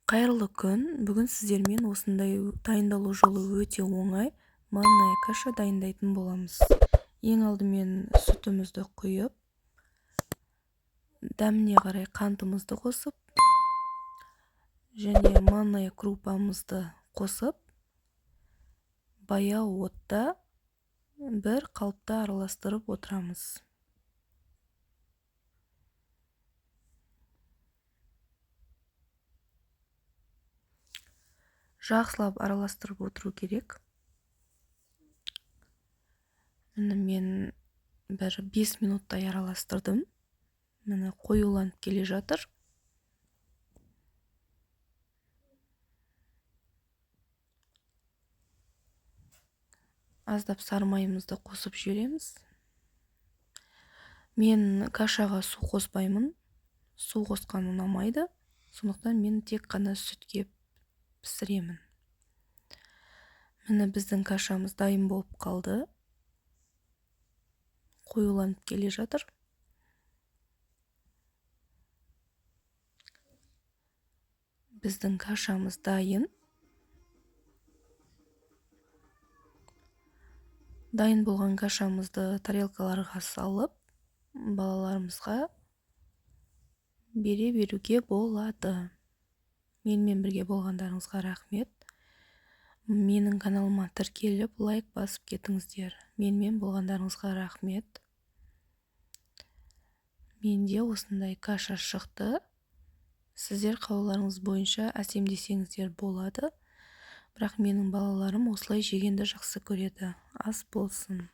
Қайырлы күн. Бүгін сіздермен осындай дайындалу жолы өте оңай манная каша дайындайтын боламыз. Ең алдымен сүтімізді құйып, дәміне қарай қантымызды қосып, және манная крупамызды қосып, баяу отта бір қалыпта араластырып отырамыз. Жақсылап араластырып отыру керек. Мен бір 5 минуттай араластырдым. Міне қоюланып келе жатыр. Аздап сары майымызды қосып жібереміз. Мен кашаға су қоспаймын. Су қосқан ұнамайды. Сондықтан мен тек қана сүтке пісіремін. Міне біздің кашамыз дайын болып қалды. Қоюланып келе жатыр. Біздің кашамыз дайын. Дайын болған кашамызды тарелкаларға салып, балаларымызға бере беруге болады. Менімен бірге болғандарыңызға рахмет. Менің каналыма тіркеліп, лайк басып кетіңіздер. Менімен болғандарыңызға рахмет. Менде осындай каша шықты. Сіздер қалауларыңыз бойынша әсемдесеңіздер болады. Бірақ менің балаларым осылай жегенді жақсы көреді. Ас болсын.